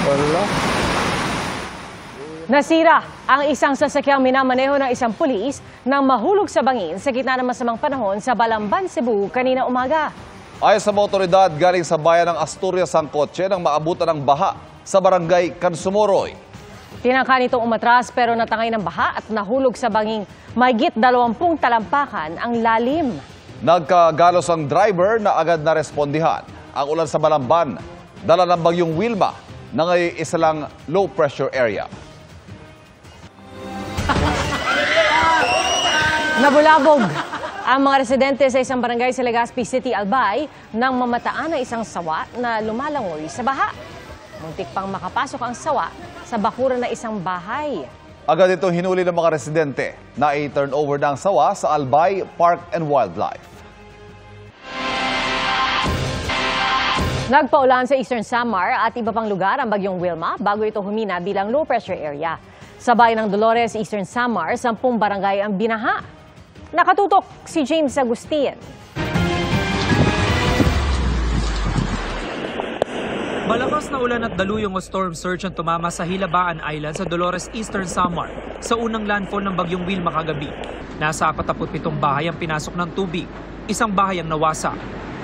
Wala. Nasira ang isang sasakyang minamaneho ng isang pulis nang mahulog sa bangin sa gitna ng masamang panahon sa Balamban, Cebu kanina umaga. Ayon sa mga otoridad, galing sa bayan ng Asturias ang kotse nang maabutan ng baha sa barangay Kansumoroy. Tinangka nitong umatras pero natangay ng baha at nahulog sa banging mahigit 20 talampakan ang lalim. Nagkagalos ang driver na agad na respondihan. Ang ulan sa Balamban, dala ng bagyong Wilma na ngayon isa lang low pressure area. Nabulabog ang mga residente sa isang barangay sa Legazpi City, Albay nang mamataan ng isang sawa na lumalangoy sa baha. Muntik pang makapasok ang sawa sa bakuran ng isang bahay. Agad itong hinuli ng mga residente na i-turnover ng sawa sa Albay Park and Wildlife. Nagpaulan sa Eastern Samar at iba pang lugar ang bagyong Wilma bago ito humina bilang low pressure area. Sa bayan ng Dolores, Eastern Samar, 10 barangay ang binaha. Nakatutok si James Agustin. Malakas na ulan at daluyong o storm surge ang tumama sa Hilabaan Island sa Dolores, Eastern Samar sa unang landfall ng bagyong Wilma kagabi. Nasa 47 bahay ang pinasok ng tubig, isang bahay ang nawasak.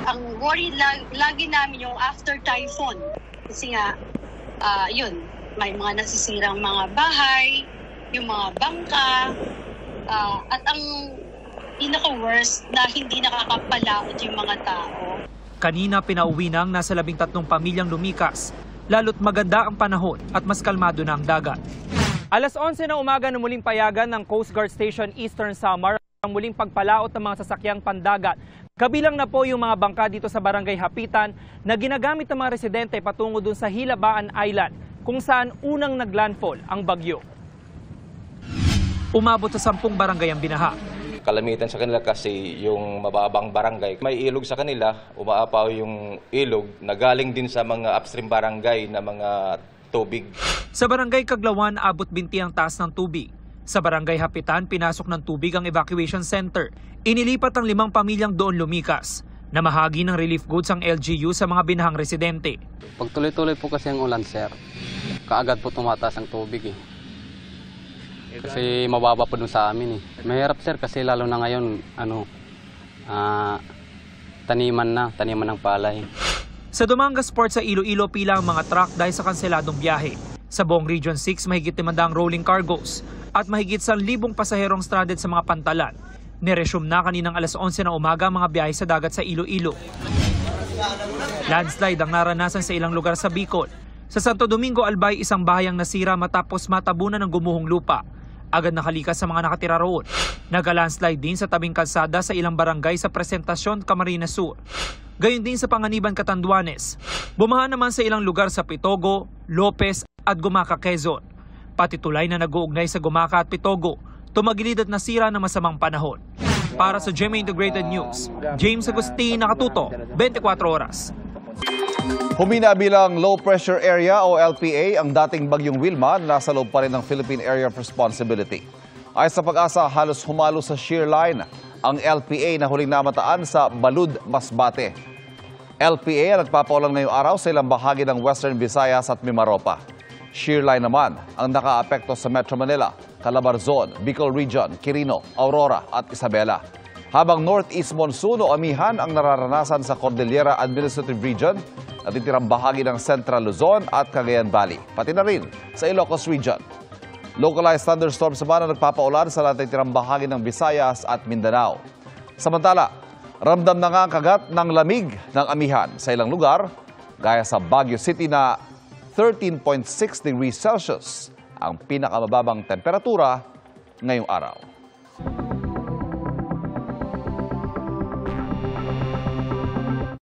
Ang worry lagi namin yung after typhoon. Kasi nga, yun, may mga nasisirang mga bahay, yung mga bangka, at ang pinaka-worst na hindi nakakapalaot yung mga tao. Kanina pinauwi nang nasa 13 pamilyang lumikas, lalo't maganda ang panahon at mas kalmado na ang dagat. Alas 11 ng umaga na muling payagan ng Coast Guard Station Eastern Samar ang muling pagpalaot ng mga sasakyang pandagat. Kabilang na po yung mga bangka dito sa Barangay Hapitan na ginagamit ng mga residente patungo dun sa Hilabaan Island kung saan unang naglandfall ang bagyo. Umabot sa 10 barangay ang binaha. Kalamitan sa kanila kasi yung mababang barangay. May ilog sa kanila, umaapaw yung ilog na galing din sa mga upstream barangay na mga tubig. Sa Barangay Kaglawan, abot binti ang taas ng tubig. Sa Barangay Hapitan, pinasok ng tubig ang evacuation center. Inilipat ang 5 pamilyang doon lumikas. Namahagi ng relief goods ang LGU sa mga binahang residente. Pag tuloy-tuloy po kasi ang ulan, sir, kaagad po tumataas ang tubig eh. Kasi mababa po dun sa amin eh. Mahirap, sir, kasi lalo na ngayon, taniman ng palay. Sa Dumangas Port sa Iloilo, pila ang mga truck dahil sa kanseladong biyahe. Sa buong Region 6, mahigit 500 rolling cargoes at mahigit 1,000 pasaherong stranded sa mga pantalan. Niresume na kaninang alas 11 ng umaga ang mga biyahe sa dagat sa Iloilo. Landslide ang naranasan sa ilang lugar sa Bicol. Sa Santo Domingo, Albay, isang bahay ang nasira matapos matabunan ng gumuhong lupa. Agad nakalikas sa mga nakatira roon. Nag-landslide din sa tabing kalsada sa ilang barangay sa Presentacion, Camarines Sur. Gayon din sa Panganiban, Catanduanes. Bumaha naman sa ilang lugar sa Pitogo, Lopez at Gumaca, Quezon. Pati tulay na nag-uugnay sa Gumaca at Pitogo, tumagilid at nasira ng masamang panahon. Para sa GMA Integrated News, James Agustin, nakatuto, 24 oras. Humina bilang low pressure area o LPA ang dating bagyong Wilma na nasa loob pa rin ng Philippine Area of Responsibility. Ayon sa Pag-asa, halos humalo sa shear line ang LPA na huling namataan sa Balud, Masbate. LPA ang nagpapaulan ngayong araw sa ilang bahagi ng Western Visayas at Mimaropa. Shear line naman ang nakaapekto sa Metro Manila, Calabarzon, Bicol Region, Quirino, Aurora at Isabela. Habang northeast monsoon o amihan ang nararanasan sa Cordillera Administrative Region at itirang bahagi ng Central Luzon at Cagayan Valley, pati na rin sa Ilocos Region. Localized thunderstorms naman ang nagpapaulan sa natitirang bahagi ng Visayas at Mindanao. Samantala, ramdam na nga ang kagat ng lamig ng amihan sa ilang lugar, gaya sa Baguio City na 13.6 degrees Celsius ang pinakamababang temperatura ngayong araw.